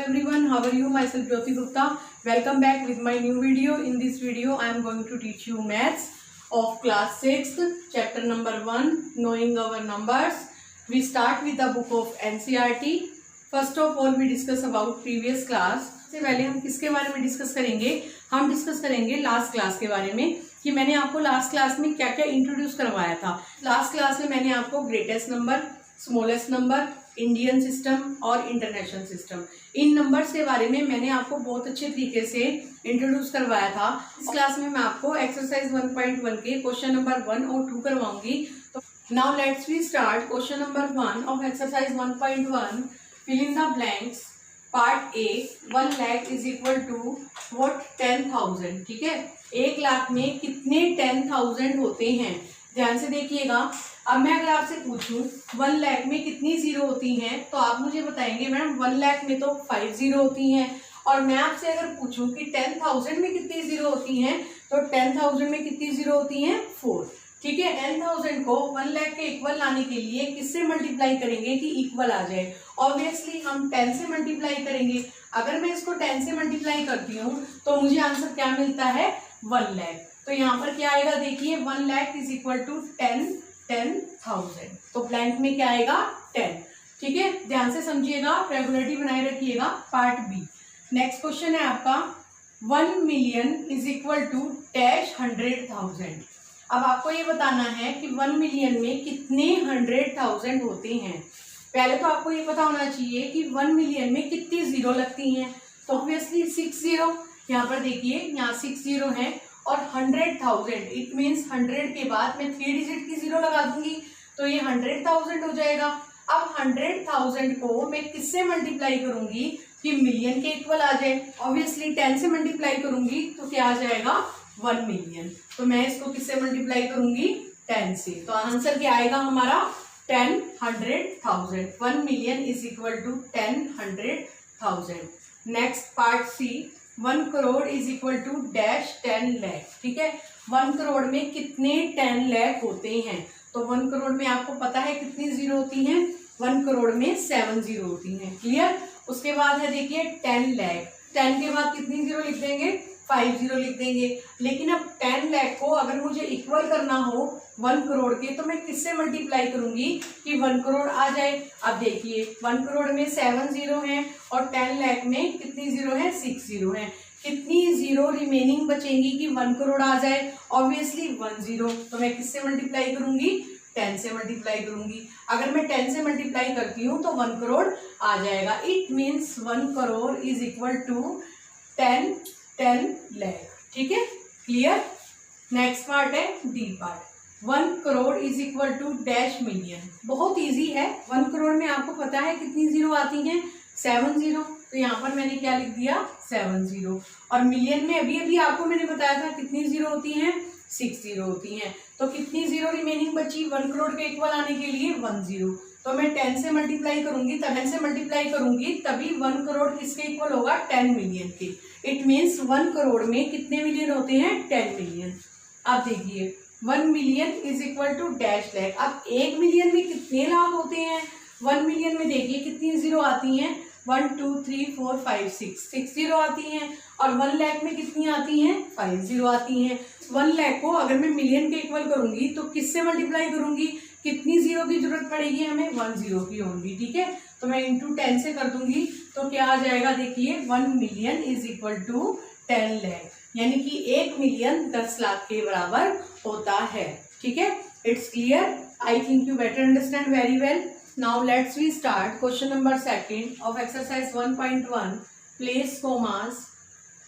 Everyone, how are you? Myself Jyoti Gupta. Welcome back with my new video. In this video, I am going to teach you maths of class 6th, chapter number 1, knowing our numbers. We start with the book of NCERT. First of all, we discuss about previous class. सबसे पहले हम किसके बारे में discuss करेंगे? हम discuss करेंगे last class के बारे में कि मैंने आपको लास्ट क्लास में क्या क्या इंट्रोड्यूस करवाया था। लास्ट क्लास में मैंने आपको greatest number, smallest number, Indian system और इंटरनेशनल सिस्टम, इन नंबर्स के बारे में मैंने आपको बहुत अच्छे तरीके से इंट्रोड्यूस करवाया था। इस क्लास में मैं आपको एक्सरसाइज 1.1 के क्वेश्चन नंबर 1 और 2 करवाऊंगी। तो now let's we start question number 1 of exercise 1.1। Fill in the blanks. Part A, 1 lakh is equal to what? 10,000। ठीक है, 1 लाख में कितने 10,000 होते हैं? ध्यान से देखिएगा। अब मैं अगर आपसे पूछूं 1 लाख में कितनी जीरो होती हैं, तो आप मुझे बताएंगे मैडम 1 लाख में तो 5 जीरो होती हैं। और मैं आपसे अगर पूछूं कि 10,000 में कितनी जीरो होती हैं, तो 10,000 में कितनी जीरो होती हैं? 4। ठीक है, 10,000 को 1 लाख के इक्वल लाने के लिए किससे मल्टीप्लाई करेंगे कि इक्वल आ जाए? ऑब्वियसली हम 10 से मल्टीप्लाई करेंगे। अगर मैं इसको 10 से मल्टीप्लाई करती हूँ तो मुझे आंसर क्या मिलता है? 1 लाख। तो यहाँ पर क्या आएगा? देखिए 1 लाख इज इक्वल टू 10,000। तो ब्लैंक में क्या आएगा? 10। ठीक है, ध्यान से समझिएगा, रेगुलरिटी बनाए रखिएगा। पार्ट बी, नेक्स्ट क्वेश्चन है आपका 1 million is equal to dash 100,000। अब आपको ये बताना है कि 1 मिलियन में कितने 100,000 होते हैं। पहले तो आपको ये पता होना चाहिए कि 1 मिलियन में कितनी जीरो लगती हैं। तो ऑब्वियसली 6 जीरो। यहाँ पर देखिए, यहाँ 6 जीरो है और 100,000, इट मीन्स 100 के बाद मैं 3 डिजिट की जीरो लगा दूंगी तो ये 100,000 हो जाएगा। अब 100,000 को मैं किससे मल्टीप्लाई करूंगी कि मिलियन के इक्वल आ जाए? ऑब्वियसली 10 से मल्टीप्लाई करूंगी तो क्या आ जाएगा? 1 मिलियन। तो मैं इसको किससे मल्टीप्लाई करूंगी? 10 से। तो आंसर क्या आएगा हमारा? 10 100,000। 1 million is equal to 10 100,000। Next part C, 1 crore is equal to dash 10 lakh. ठीक है, 1 करोड़ में कितने 10 लाख होते हैं? तो 1 करोड़ में आपको पता है कितनी जीरो होती हैं? 1 करोड़ में 7 जीरो होती हैं। क्लियर? उसके बाद है देखिए 10 लाख। 10 के बाद कितनी जीरो लिख देंगे? 5 जीरो लिख देंगे। लेकिन अब 10 लाख को अगर मुझे इक्वल करना हो 1 करोड़ के, तो मैं किससे मल्टीप्लाई करूंगी कि 1 करोड़ आ जाए? अब देखिए 1 करोड़ में 7 जीरो हैं और 10 लाख में कितनी जीरो है? 6 जीरो है। कितनी जीरो रिमेनिंग बचेंगी कि 1 करोड़ आ जाए? Obviously 1 zero. तो मैं किससे मल्टीप्लाई करूंगी? 10 से मल्टीप्लाई करूंगी। अगर मैं 10 से मल्टीप्लाई करती हूँ तो 1 करोड़ आ जाएगा। It means 1 crore is equal to 10 lakh. ठीक है, क्लियर? नेक्स्ट पार्ट है D part. 1 crore is equal to dash million. बहुत इजी है। 1 करोड़ में आपको पता है कितनी जीरो आती हैं? 7 जीरो। तो यहाँ पर मैंने क्या लिख दिया? 7 जीरो। और मिलियन में अभी अभी आपको मैंने बताया था कितनी जीरो होती हैं? 6 जीरो होती हैं। तो कितनी जीरो रिमेनिंग बची 1 करोड़ के इक्वल आने के लिए? 1 जीरो। तो मैं 10 से मल्टीप्लाई करूंगी, 10 से मल्टीप्लाई करूंगी तभी 1 करोड़ किसके इक्वल होगा? 10 मिलियन के। इट मीन्स 1 करोड़ में कितने मिलियन होते हैं? 10 मिलियन। अब देखिए 1 million is equal to dash lakh. अब 1 मिलियन में कितने लाख होते हैं? 1 मिलियन में देखिए कितनी जीरो आती हैं? 1 2 3 4 5 6 जीरो आती हैं। और 1 लाख में कितनी आती हैं? 5 जीरो आती हैं। 1 लाख को अगर मैं मिलियन के इक्वल करूंगी तो किससे मल्टीप्लाई करूंगी? कितनी जीरो की जरूरत पड़ेगी हमें? 1 जीरो की होगी। ठीक है, तो मैं इंटू 10 से कर दूंगी तो क्या आ जाएगा? देखिए 1 million is equal to 10 lakh, यानी कि 1 मिलियन 10 लाख के बराबर होता है। ठीक है, it's clear? I think you better understand very well. Now let's we start question number 2 of exercise 1.1। Place commas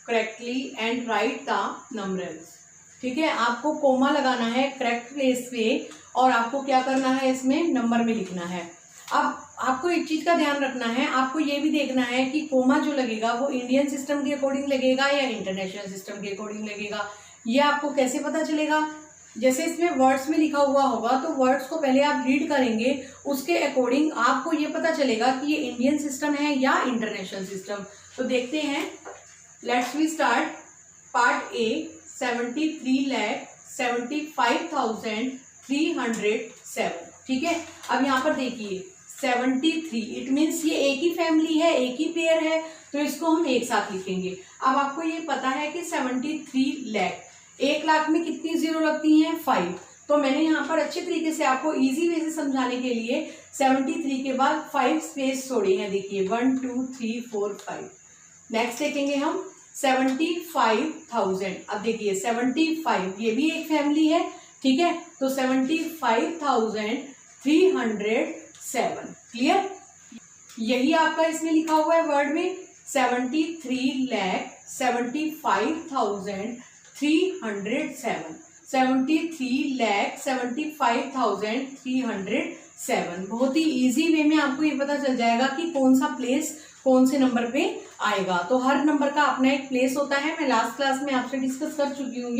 correctly and write the numbers. ठीक है, आपको कोमा लगाना है करेक्ट प्लेस पे और आपको क्या करना है? इसमें नंबर में लिखना है। अब आपको एक चीज का ध्यान रखना है, आपको ये भी देखना है कि कोमा जो लगेगा वो इंडियन सिस्टम के अकॉर्डिंग लगेगा या इंटरनेशनल सिस्टम के अकॉर्डिंग लगेगा। ये आपको कैसे पता चलेगा? जैसे इसमें वर्ड्स में लिखा हुआ होगा तो वर्ड्स को पहले आप रीड करेंगे, उसके अकॉर्डिंग आपको ये पता चलेगा कि ये इंडियन सिस्टम है या इंटरनेशनल सिस्टम। तो देखते हैं, let's we start. Part A, 73,75,307। ठीक है, अब यहाँ पर देखिए 73, इट मीन्स ये एक ही फैमिली है, एक ही पेयर है, तो इसको हम एक साथ लिखेंगे। अब आपको ये पता है कि 73 लाख, 1 लाख में कितनी जीरो लगती हैं? 5। तो मैंने यहाँ पर अच्छे तरीके से आपको इजी वे से समझाने के लिए 73 के बाद 5 स्पेस छोड़े हैं। देखिए 1 2 3 4 5। नेक्स्ट देखेंगे हम 75,000। अब देखिए 75 ये भी एक फैमिली है, ठीक है, तो 75,307। क्लियर? यही आपका इसमें लिखा हुआ है वर्ड में 73,75,307। 73,75,307। बहुत ही इजी वे में आपको ये पता चल जाएगा कि कौन सा प्लेस कौन से नंबर पे आएगा। तो हर नंबर का अपना एक प्लेस होता है, मैं लास्ट क्लास में आपसे डिस्कस कर चुकी हूँ।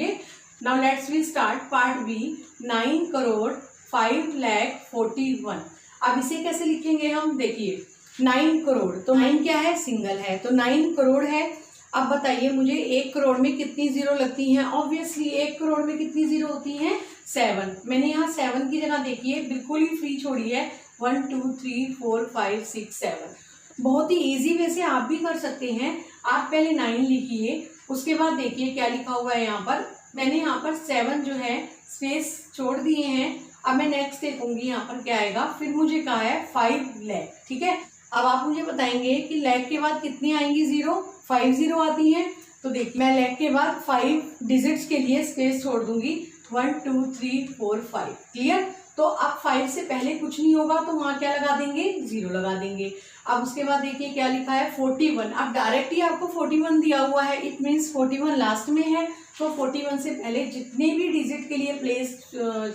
Now let's we start part B. 9,05,41,। अब इसे कैसे लिखेंगे हम? देखिए 9 करोड़, तो 9 क्या है? सिंगल है, तो 9 करोड़ है। अब बताइए मुझे 1 करोड़ में कितनी जीरो लगती हैं? ऑब्वियसली 1 करोड़ में कितनी जीरो होती हैं? 7। मैंने यहाँ 7 की जगह देखिए बिल्कुल ही फ्री छोड़ी है, 1 2 3 4 5 6 7। बहुत ही इजी वे से आप भी कर सकते हैं। आप पहले 9 लिखिए, उसके बाद देखिए क्या लिखा हुआ है यहाँ पर। मैंने यहाँ पर 7 जो है स्पेस छोड़ दिए हैं। अब मैं नेक्स्ट देखूंगी यहाँ पर क्या आएगा। फिर मुझे कहा है 5 लाख, ठीक है। अब आप मुझे बताएंगे कि लाख के बाद कितनी आएंगी जीरो? 5 जीरो आती हैं। तो देखिए मैं लाख के बाद 5 डिजिट्स के लिए स्पेस छोड़ दूंगी, 1 2 3 4 5। क्लियर? तो अब 5 से पहले कुछ नहीं होगा तो वहां क्या लगा देंगे? जीरो लगा देंगे। अब उसके बाद देखिए क्या लिखा है 41। अब डायरेक्ट ही आपको 41 दिया हुआ है, इट मीन्स 41 लास्ट में है, तो 41 से पहले जितने भी डिजिट के लिए प्लेस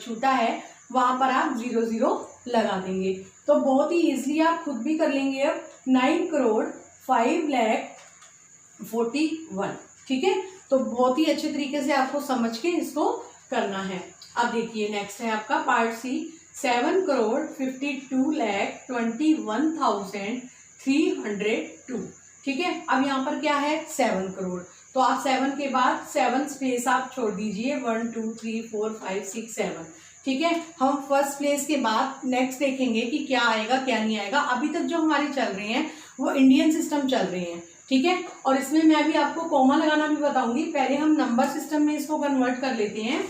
छूटा है वहां पर आप 0 0 लगा देंगे। तो बहुत ही इजीली आप खुद भी कर लेंगे। अब 9,05,41,। ठीक है, तो बहुत ही अच्छे तरीके से आपको समझ के इसको करना है। अब देखिए नेक्स्ट है आपका पार्ट सी। 7,52,21,302। ठीक है, अब यहाँ पर क्या है? 7 करोड़। तो आप 7 के बाद 7 स्पेस आप छोड़ दीजिए, 1 2 3 4 5 6 7। ठीक है, हम फर्स्ट प्लेस के बाद नेक्स्ट देखेंगे कि क्या आएगा क्या नहीं आएगा। अभी तक जो हमारे चल रहे हैं वो इंडियन सिस्टम चल रहे हैं, ठीक है, और इसमें मैं भी आपको कॉमा लगाना भी बताऊंगी। पहले हम नंबर सिस्टम में इसको कन्वर्ट कर लेते हैं।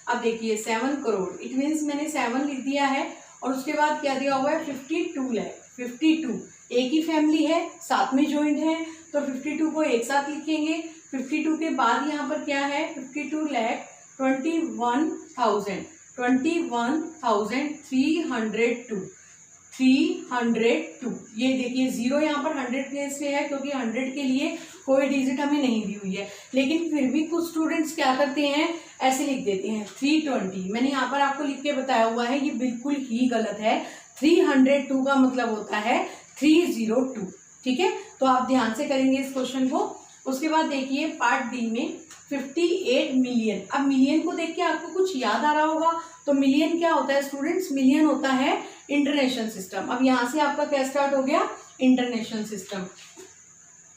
अब देखिए 7 करोड़, इट मीन्स मैंने 7 लिख दिया है और उसके बाद क्या दिया हुआ है? 52 लाख। 52 एक ही फैमिली है, साथ में ज्वाइंट है, तो 52 को एक साथ लिखेंगे। 52 के बाद यहाँ पर क्या है? 52,21,000 21,302। 302। ये देखिए जीरो यहाँ पर 100 प्लेस पे है क्योंकि 100 के लिए कोई डिजिट हमें नहीं दी हुई है, लेकिन फिर भी कुछ स्टूडेंट्स क्या करते हैं, ऐसे लिख देते हैं 320। मैंने यहाँ पर आपको लिख के बताया हुआ है, ये बिल्कुल ही गलत है। 302 का मतलब होता है 302। ठीक है, तो आप ध्यान से करेंगे इस क्वेश्चन को। उसके बाद देखिए पार्ट डी में 58 मिलियन। अब मिलियन को देख के आपको कुछ याद आ रहा होगा, तो मिलियन क्या होता है स्टूडेंट्स? मिलियन होता है इंटरनेशनल सिस्टम। अब यहाँ से आपका क्या स्टार्ट हो गया? International system.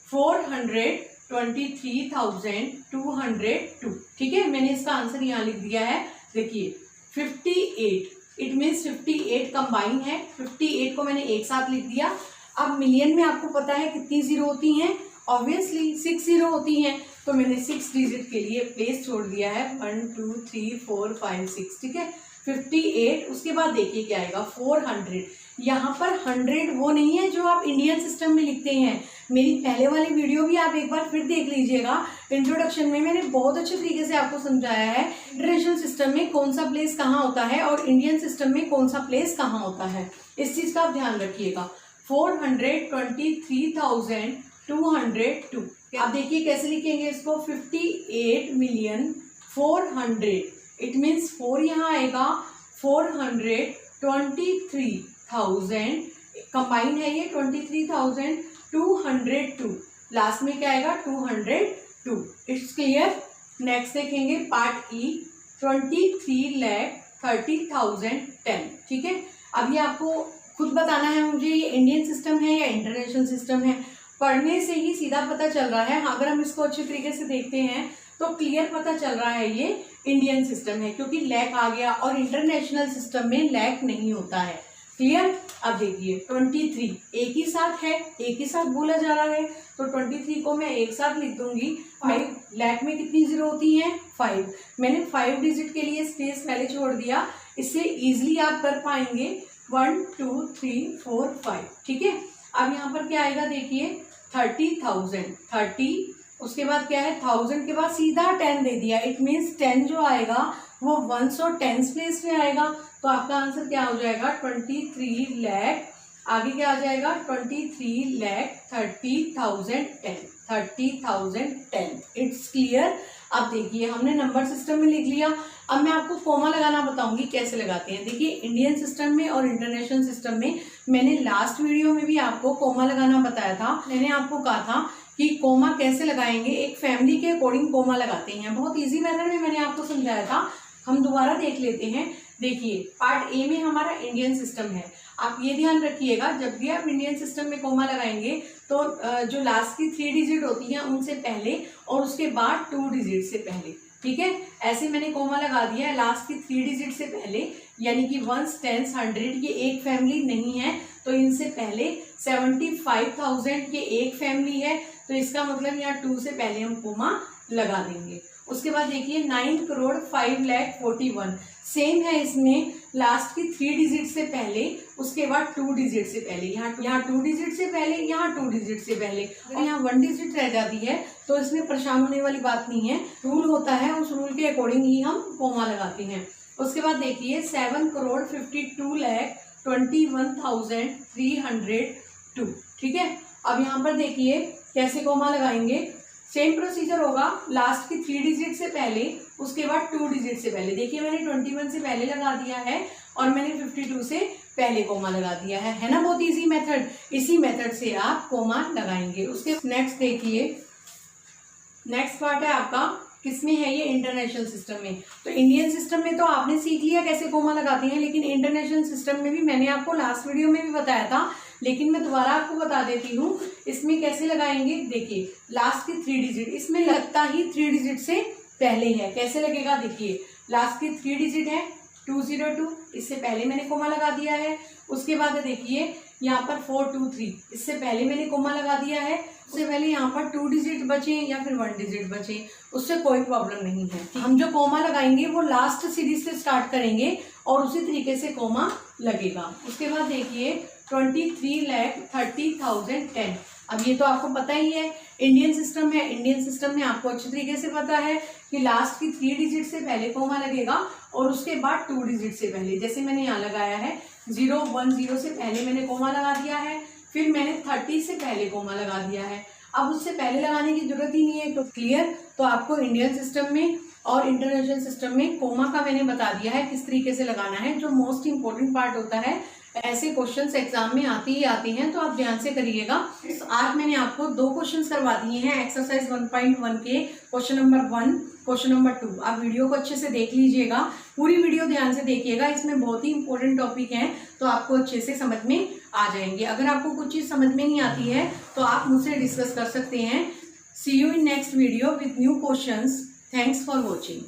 423,202। ठीक है, मैंने इसका आंसर यहाँ लिख दिया है। देखिए 58, इट मीन्स 58 कंबाइन है। 58 को मैंने एक साथ लिख दिया। अब मिलियन में आपको पता है कितनी जीरो होती हैं? ऑब्वियसली 6 जीरो होती हैं, तो मैंने 6 डिजिट के लिए प्लेस छोड़ दिया है, 1 2 3 4 5 6। ठीक है, 58। उसके बाद देखिए क्या आएगा? 400। यहाँ पर 100 वो नहीं है जो आप इंडियन सिस्टम में लिखते हैं। मेरी पहले वाली वीडियो भी आप एक बार फिर देख लीजिएगा। इंट्रोडक्शन में मैंने बहुत अच्छे तरीके से आपको समझाया है इंटरनेशनल सिस्टम में कौन सा प्लेस कहाँ होता है और इंडियन सिस्टम में कौन सा प्लेस कहाँ होता है। इस चीज का आप ध्यान रखिएगा। 423,202। आप देखिए कैसे लिखेंगे इसको? 58,400,000। इट मीन्स 4 यहाँ आएगा। 423,000 कंबाइन है ये, 23,202। लास्ट में क्या आएगा? 202। It's clear. नेक्स्ट देखेंगे पार्ट ई। 23,30,010। ठीक है, अब ये आपको खुद बताना है मुझे ये इंडियन सिस्टम है या इंटरनेशनल सिस्टम है। पढ़ने से ही सीधा पता चल रहा है। अगर हम इसको अच्छे तरीके से देखते हैं तो क्लियर पता चल रहा है ये इंडियन सिस्टम है, क्योंकि लैक आ गया और इंटरनेशनल सिस्टम में लैक नहीं होता है। क्लियर। अब देखिए 23 एक ही साथ है, एक ही साथ बोला जा रहा है, तो 23 को मैं एक साथ लिख दूंगी। 5 लाख में कितनी जीरो होती हैं? 5। मैंने 5 डिजिट के लिए स्पेस पहले छोड़ दिया, इससे इजीली आप कर पाएंगे 1 2 3 4 5। ठीक है। अब यहाँ पर क्या आएगा देखिए 30,000, 30 उसके बाद क्या है 1000 के बाद सीधा 10 दे दिया, इट मीन्स 10 जो आएगा वो वंस और टेंस प्लेस में आएगा, तो आपका आंसर क्या हो जाएगा 23 लाख। आगे क्या आ जाएगा 23 लाख 30,010, 30,010। It's clear. अब देखिए हमने नंबर सिस्टम में लिख लिया, अब मैं आपको कोमा लगाना बताऊंगी कैसे लगाते हैं। देखिए इंडियन सिस्टम में और इंटरनेशनल सिस्टम में मैंने लास्ट वीडियो में भी आपको कोमा लगाना बताया था। मैंने आपको कहा था कि कोमा कैसे लगाएंगे, एक फैमिली के अकॉर्डिंग कोमा लगाते हैं, बहुत इजी मेथड में मैंने आपको समझाया था। हम दोबारा देख लेते हैं। देखिए पार्ट ए में हमारा इंडियन सिस्टम है, आप ये ध्यान रखिएगा जब भी आप इंडियन सिस्टम में कोमा लगाएंगे तो जो लास्ट की 3 डिजिट होती हैं उनसे पहले और उसके बाद 2 डिजिट से पहले। ठीक है, ऐसे मैंने कोमा लगा दिया है लास्ट की 3 डिजिट से पहले, यानी कि 1 10 100 ये एक फैमिली नहीं है, तो इनसे पहले 75,000 ये एक फैमिली है, तो इसका मतलब यहाँ 2 से पहले हम कोमा लगा देंगे। उसके बाद देखिए 9,05,41,41 सेम है, इसमें लास्ट की 3 डिजिट से पहले उसके बाद 2 डिजिट से पहले, यहाँ 2 डिजिट से पहले, यहाँ 2 डिजिट से पहले, अगर यहाँ 1 डिजिट रह जाती है तो इसमें परेशान होने वाली बात नहीं है, रूल होता है, उस रूल के अकॉर्डिंग ही हम कोमा लगाते हैं। उसके बाद देखिए 7,52,21,302। ठीक है। अब यहाँ पर देखिए कैसे कोमा लगाएंगे, सेम प्रोसीजर होगा, लास्ट की 3 डिजिट से पहले उसके बाद 2 डिजिट से पहले। देखिए मैंने 21 से पहले लगा दिया है और मैंने 52 से पहले कोमा लगा दिया है ना, बहुत इजी मेथड। इसी मेथड से आप कोमा लगाएंगे। उसके नेक्स्ट देखिए, नेक्स्ट पार्ट है आपका किसमें है ये, इंटरनेशनल सिस्टम में। तो इंडियन सिस्टम में तो आपने सीख लिया कैसे कोमा लगाते हैं, लेकिन इंटरनेशनल सिस्टम में भी मैंने आपको लास्ट वीडियो में भी बताया था, लेकिन मैं दोबारा आपको बता देती हूँ इसमें कैसे लगाएंगे। देखिए लास्ट की 3 डिजिट, इसमें लगता ही 3 डिजिट से पहले है, कैसे लगेगा देखिए लास्ट की 3 डिजिट है 202, इससे पहले मैंने कोमा लगा दिया है। उसके बाद देखिए यहाँ पर 423, इससे पहले मैंने कोमा लगा दिया है, उससे पहले यहाँ पर 2 डिजिट बचे या फिर 1 डिजिट बचे, उससे कोई प्रॉब्लम नहीं है। हम जो कोमा लगाएंगे वो लास्ट सीरीज से स्टार्ट करेंगे और उसी तरीके से कोमा लगेगा। उसके बाद देखिए 23,30,010। अब ये तो आपको पता ही है, इंडियन सिस्टम है, इंडियन सिस्टम में आपको अच्छी तरीके से पता है कि लास्ट की 3 डिजिट से पहले कोमा लगेगा और उसके बाद 2 डिजिट से पहले, जैसे मैंने यहाँ लगाया है 010 से पहले मैंने कोमा लगा दिया है, फिर मैंने 30 से पहले कोमा लगा दिया है। अब उससे पहले लगाने की जरूरत ही नहीं है, तो क्लियर। तो आपको इंडियन सिस्टम में और इंटरनेशनल सिस्टम में कोमा का मैंने बता दिया है किस तरीके से लगाना है, जो मोस्ट इंपॉर्टेंट पार्ट होता है। ऐसे क्वेश्चंस एग्जाम में आते ही आते हैं, तो आप ध्यान से करिएगा। आज मैंने आपको 2 क्वेश्चंस करवा दिए हैं एक्सरसाइज 1.1 के, क्वेश्चन नंबर 1, क्वेश्चन नंबर 2। आप वीडियो को अच्छे से देख लीजिएगा, पूरी वीडियो ध्यान से देखिएगा, इसमें बहुत ही इंपॉर्टेंट टॉपिक हैं, तो आपको अच्छे से समझ में आ जाएंगे। अगर आपको कुछ चीज़ समझ में नहीं आती है तो आप मुझसे डिस्कस कर सकते हैं। See you in next video with new questions. Thanks for watching.